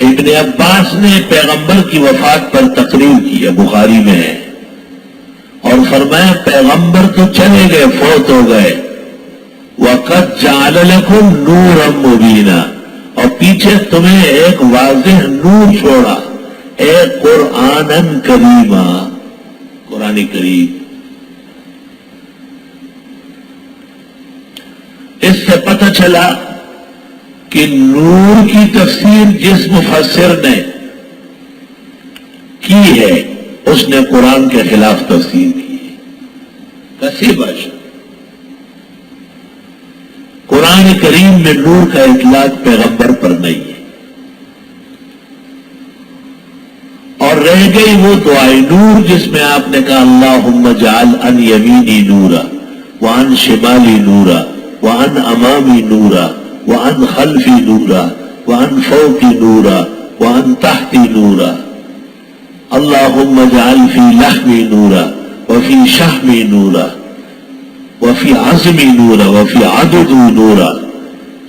ابن عباس نے پیغمبر کی وفات پر تقریر کی ہے، بخاری میں ہے، اور فرمایا پیغمبر تو چلے گئے، فوت ہو گئے، وَقَدْ جَعَلَ لَكُمْ نُورًا مُبِينًا، اور پیچھے تمہیں ایک واضح نور چھوڑا، ایک قرآنً کریما، قرآن کریم۔ اس سے پتہ چلا کہ نور کی تفسیر جس مفسر نے کی ہے اس نے قرآن کے خلاف تفسیر کی ہے۔ کیسی بات؟ قرآن کریم میں نور کا اطلاق پیغمبر پر نہیں ہے، اور رہ گئی وہ دعائے نور جس میں آپ نے کہا اللہم اجعل عن یمینی نورا وعن شمالی نورا وعن امامی نورا وعن خلفی نورا وعن فوقی نورا وعن تحتی نورا، اللہم اجعل فی لحمی نورا وفی شحمی نورا وفی عظمی نورا وفی عددی نورا،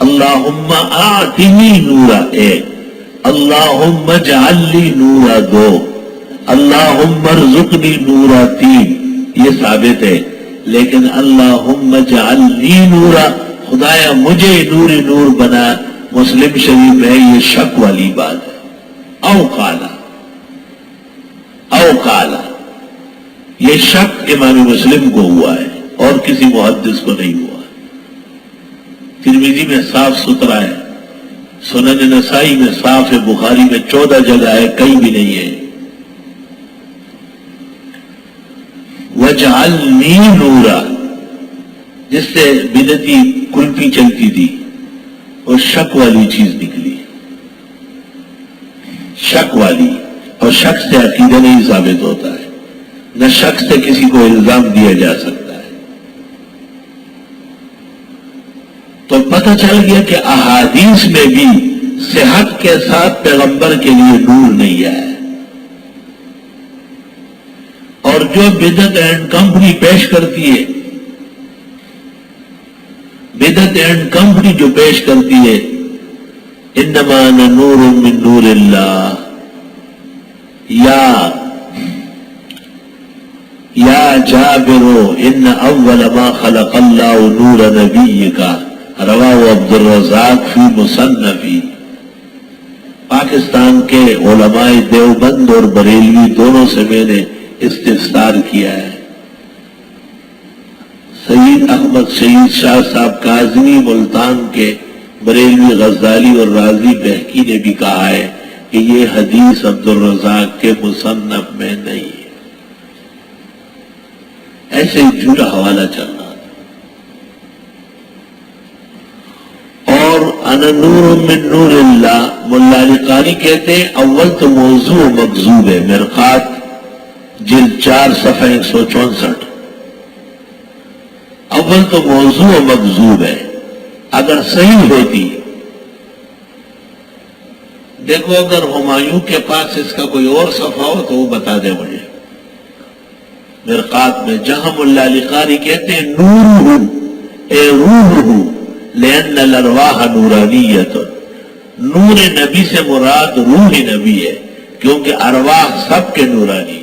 اللہم اعطنی نورا ایک، اللہم اجعل لی نورا دو، اللہم ارزقنی نورا تین، یہ ثابت ہے، لیکن اللہم اجعل لی نورا، خدایا مجھے نور بنا، مسلم شریف میں یہ شک والی بات ہے، او قالا، یہ شک امام مسلم کو ہوا ہے اور کسی محدث کو نہیں ہوا۔ ترمذی میں صاف ستھرا ہے، سنن نسائی میں صاف ہے، بخاری میں 14 جگہ ہے، کہیں بھی نہیں ہے۔ وَاجْعَلْنِي نُورًا، جس سے بدعتی کلفی چلتی تھی وہ شک والی چیز نکلی، شک والی، اور شک سے عقیدہ نہیں ثابت ہوتا ہے، نہ شک سے کسی کو الزام دیا جا سکتا ہے۔ تو پتہ چل گیا کہ احادیث میں بھی صحت کے ساتھ پیغمبر کے لیے نور نہیں آیا، اور جو بدعت اینڈ کمپنی پیش کرتی ہے، بدعت اینڈ کمپنی جو پیش کرتی ہے انما انا نور من نور اللہ، یا جابر ان اول ما خلق اللہ نور نبی کا، رواہ عبد الرزاق فی مصنفی۔ پاکستان کے علماء دیوبند اور بریلوی دونوں سے میں نے استفسار کیا ہے، سید احمد شہید شاہ صاحب کاظمی ملتان کے، بریلوی غزالی اور رازی بہکی نے بھی کہا ہے کہ یہ حدیث عبد الرزاق کے مصنف میں نہیں ہے، ایسے ہی جھوٹا حوالہ چل رہا تھا۔ اور انا نور من نور اللہ، ملا علی قاری کہتے ہیں اول تو موضوع مکذوب ہے، مرقات جلد 4 صفحہ 164، اول تو موضوع مکذوب ہے، اگر صحیح ہوتی، دیکھو اگر ہمایوں کے پاس اس کا کوئی اور صفحہ ہو تو وہ بتا دے مجھے، مرقات میں جہاں ملا علی قاری کہتے ہیں نورہ اے روحہ لأن الارواح نورانیت، نور نبی سے مراد روح نبی ہے کیونکہ ارواح سب کے نورانی ہے۔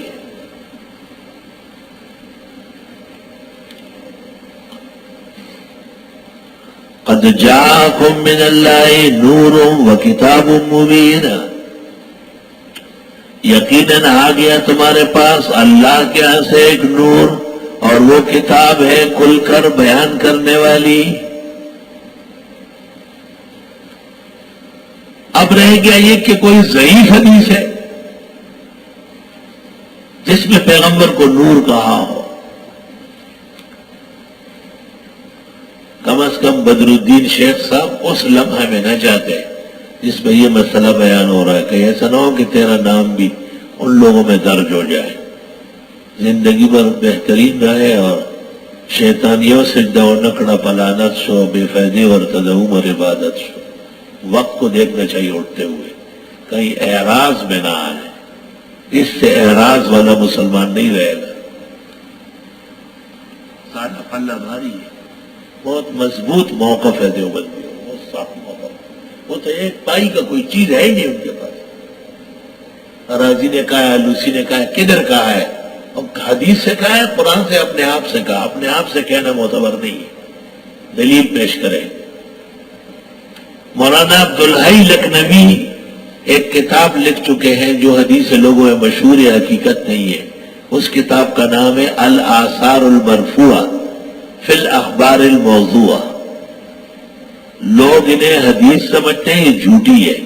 قد جاءکم من اللہ نور و کتاب مبین، یقیناً آ گیا تمہارے پاس اللہ کے یہاں سے ایک نور اور وہ کتاب ہے کھل کر بیان کرنے والی۔ اب رہ گیا یہ کہ کوئی ضعیف حدیث ہے جس میں پیغمبر کو نور کہا ہو، کم از کم بدر الدین شیخ صاحب اس لمحے میں نہ جاتے جس میں یہ مسئلہ بیان ہو رہا ہے، کہ ایسا نہ ہو کہ تیرا نام بھی ان لوگوں میں درج ہو جائے، زندگی بھر بہترین رہے اور شیطانیوں سے دو نکڑا پلانت شو بے فیدی اور تدعوم اور عبادت شو۔ وقت کو دیکھنا چاہیے اٹھتے ہوئے، کہیں اعراض میں نہ آئے، اس سے اعراض والا مسلمان نہیں رہے گا۔ سارا پلہ بھاری ہے، بہت مضبوط موقف ہے دیوبندیوں، بہت صاف موقف، وہ تو ایک پائی کا کوئی چیز ہے ہی نہیں ان کے پاس۔ رازی نے کہا ہے، لوسی نے کہا ہے، کدھر کہا ہے؟ حدیث سے کہا ہے، قرآن سے اپنے آپ سے کہا؟ اپنے آپ سے کہنا معتبر نہیں ہے، دلیل پیش کرے۔ مولانا عبدالحی لکھنوی ایک کتاب لکھ چکے ہیں جو حدیث لوگوں میں مشہور ہے، حقیقت نہیں ہے۔ اس کتاب کا نام ہے الآثار المرفوعہ فی الاخبار الموضوعہ۔ لوگ انہیں حدیث سمجھتے ہیں، یہ جھوٹی ہے۔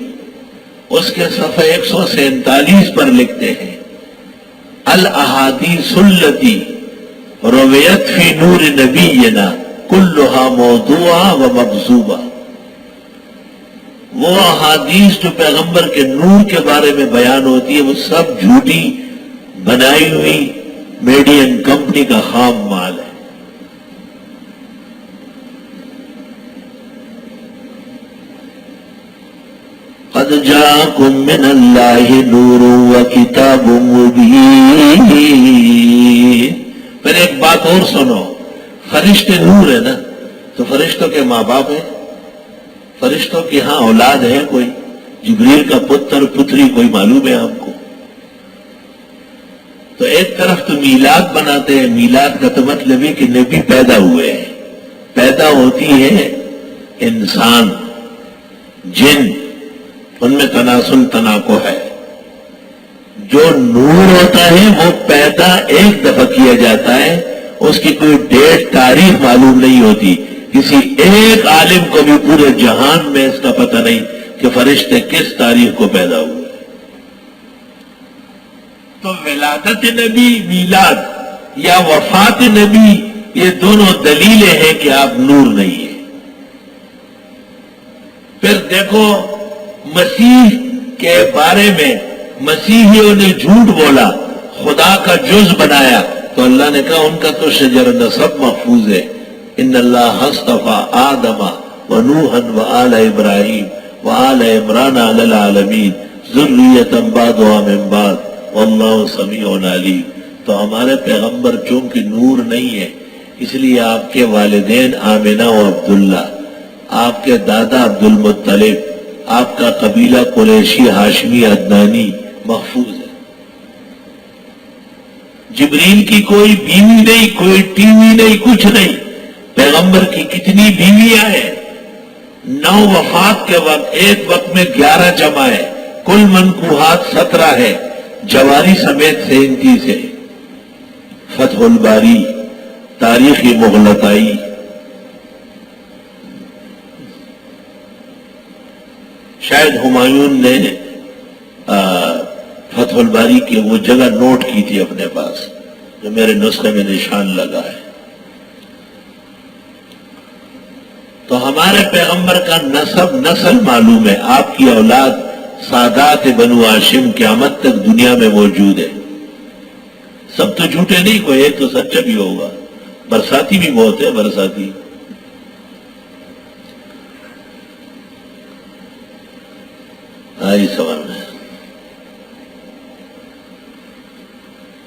اس کے صفحہ 147 پر لکھتے ہیں الاحادیث التی رویت فی نور نبینا کلھا موضوعہ و مکذوبہ۔ وہ احادیث جو پیغمبر کے نور کے بارے میں بیان ہوتی ہے وہ سب جھوٹی بنائی ہوئی میڈین کمپنی کا خام مال ہے۔ قد جاءکم من اللہ نور و کتاب مبین۔ پھر ایک بات اور سنو، فرشتے نور ہے نا، تو فرشتوں کے ماں باپ ہیں، فرشتوں کی ہاں اولاد ہے کوئی، جبریل کا پتر پتری کوئی معلوم ہے آپ کو؟ تو ایک طرف تو میلاد بناتے ہیں، میلاد کا تو مطلب ہے کہ نبی پیدا ہوئے ہیں۔ پیدا ہوتی ہے انسان، جن، ان میں تناسل تناقض ہے۔ جو نور ہوتا ہے وہ پیدا ایک دفعہ کیا جاتا ہے، اس کی کوئی ڈیٹ تاریخ معلوم نہیں ہوتی۔ کسی ایک عالم کو بھی پورے جہان میں اس کا پتہ نہیں کہ فرشتے کس تاریخ کو پیدا ہوئے۔ تو ولادت نبی، میلاد یا وفات نبی، یہ دونوں دلیلیں ہیں کہ آپ نور نہیں ہیں۔ پھر دیکھو مسیح کے بارے میں مسیحیوں نے جھوٹ بولا، خدا کا جز بنایا، تو اللہ نے کہا ان کا تو شجر نسب محفوظ ہے۔ ان اللہ اصطفیٰ آدم و نوحا و آل ابراہیم و آل عمران علی العالمین ذریۃ بعضھا من بعض واللہ سمیع علیم۔ تو ہمارے پیغمبر چونکہ نور نہیں ہے، اس لیے آپ کے والدین آمنہ و عبداللہ، آپ کے دادا عبد المطلب، آپ کا قبیلہ قریشی ہاشمی عدنانی محفوظ ہے۔ جبریل کی کوئی بیوی نہیں، کوئی ٹی وی نہیں، کچھ نہیں۔ پیغمبر کی کتنی بیویاں ہیں؟ 9 وفات کے وقت، ایک وقت میں 11 جمع ہے، کل منکوحات 17 ہے، جواری سمیت 37 ہے۔ فتح الباری، تاریخی مغلطائی۔ شاید ہمایوں نے فتح الباری کی وہ جگہ نوٹ کی تھی اپنے پاس، جو میرے نسخے میں نشان لگا ہے۔ تو ہمارے پیغمبر کا نسل معلوم ہے، آپ کی اولاد سادات بنو ہاشم قیامت تک دنیا میں موجود ہے۔ سب تو جھوٹے نہیں، کوئی ایک تو سچا بھی ہوگا۔ برساتی بھی بہت ہے، برساتی۔ آئی سوال میں